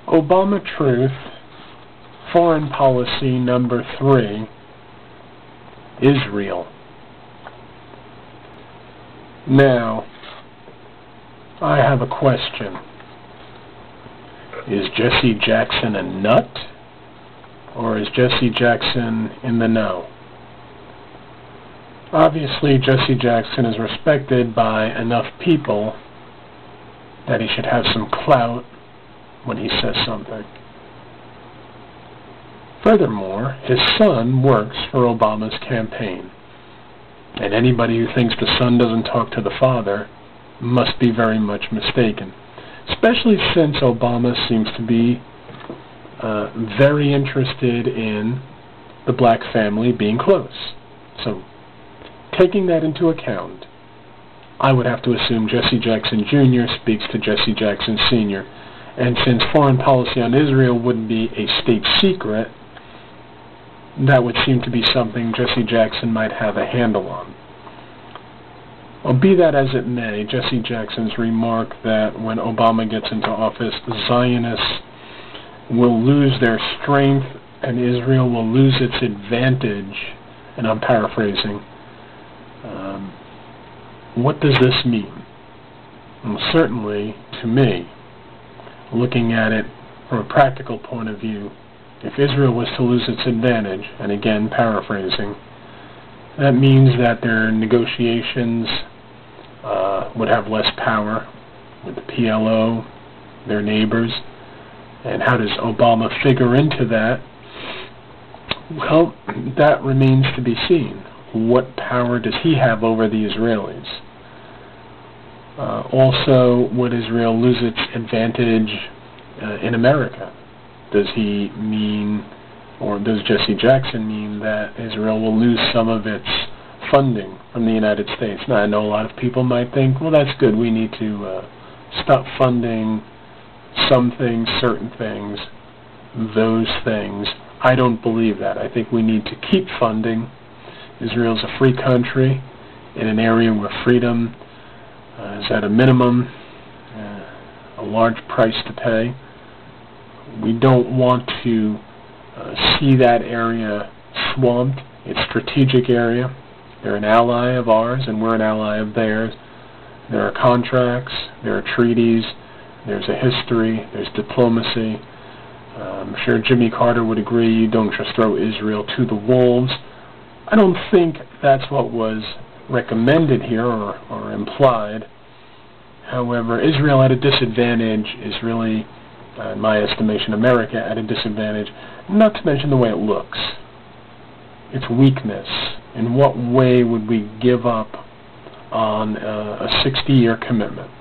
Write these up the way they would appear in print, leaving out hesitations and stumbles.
Obama Truth, Foreign Policy number 3, Israel. Now, I have a question. Is Jesse Jackson a nut? Or is Jesse Jackson in the know? Obviously, Jesse Jackson is respected by enough people that he should have some clout when he says something. Furthermore, his son works for Obama's campaign. And anybody who thinks the son doesn't talk to the father must be very much mistaken. Especially since Obama seems to be very interested in the black family being close. So, taking that into account, I would have to assume Jesse Jackson Jr. speaks to Jesse Jackson Sr. And since foreign policy on Israel wouldn't be a state secret, that would seem to be something Jesse Jackson might have a handle on. Well, be that as it may, Jesse Jackson's remark that when Obama gets into office, Zionists will lose their strength and Israel will lose its advantage, and I'm paraphrasing, what does this mean? Well, certainly, to me, looking at it from a practical point of view, if Israel was to lose its advantage, and again paraphrasing, that means that their negotiations would have less power with the PLO, their neighbors. And how does Obama figure into that? Well, that remains to be seen. What power does he have over the Israelis? Also, would Israel lose its advantage in America? Does he mean, or does Jesse Jackson mean, that Israel will lose some of its funding from the United States? Now, I know a lot of people might think, well, that's good, we need to stop funding some things, certain things, those things. I don't believe that. I think we need to keep funding. Israel's a free country in an area where freedom is at a minimum, a large price to pay. We don't want to see that area swamped. It's a strategic area. They're an ally of ours, and we're an ally of theirs. There are contracts, there are treaties, there's a history, there's diplomacy. I'm sure Jimmy Carter would agree, you don't just throw Israel to the wolves. I don't think that's what was recommended here or implied. However, Israel at a disadvantage is really, in my estimation, America at a disadvantage, not to mention the way it looks. Its weakness. In what way would we give up on a 60-year commitment?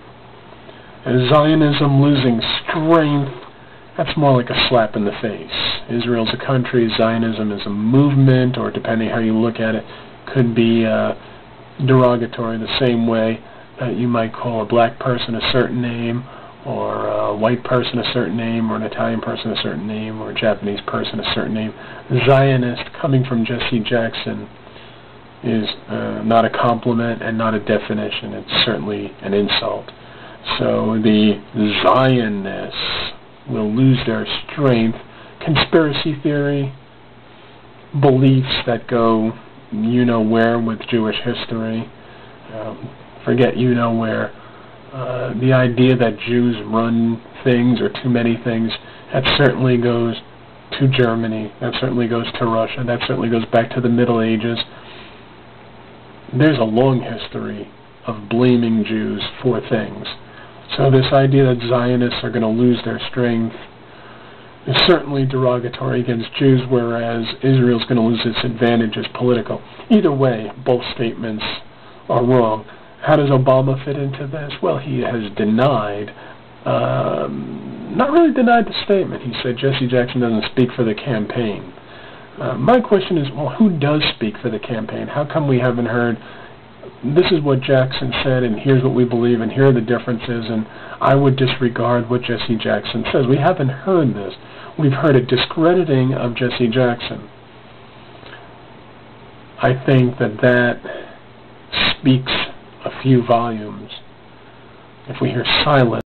And Zionism losing strength, that's more like a slap in the face. Israel's a country, Zionism is a movement, or depending how you look at it, could be derogatory the same way that you might call a black person a certain name, or a white person a certain name, or an Italian person a certain name, or a Japanese person a certain name. Zionist, coming from Jesse Jackson, is not a compliment and not a definition. It's certainly an insult. So the Zionists will lose their strength. Conspiracy theory, beliefs that go you-know-where with Jewish history, forget you-know-where. The idea that Jews run things or too many things, that certainly goes to Germany, that certainly goes to Russia, that certainly goes back to the Middle Ages. There's a long history of blaming Jews for things. So this idea that Zionists are going to lose their strength is certainly derogatory against Jews, whereas Israel's going to lose its advantage as political. Either way, both statements are wrong. How does Obama fit into this? Well, he has denied, not really denied the statement. He said Jesse Jackson doesn't speak for the campaign. My question is, well, who does speak for the campaign? How come we haven't heard, this is what Jackson said, and here's what we believe, and here are the differences, and I would disregard what Jesse Jackson says? We haven't heard this. We've heard a discrediting of Jesse Jackson. I think that speaks a few volumes. If we hear silence,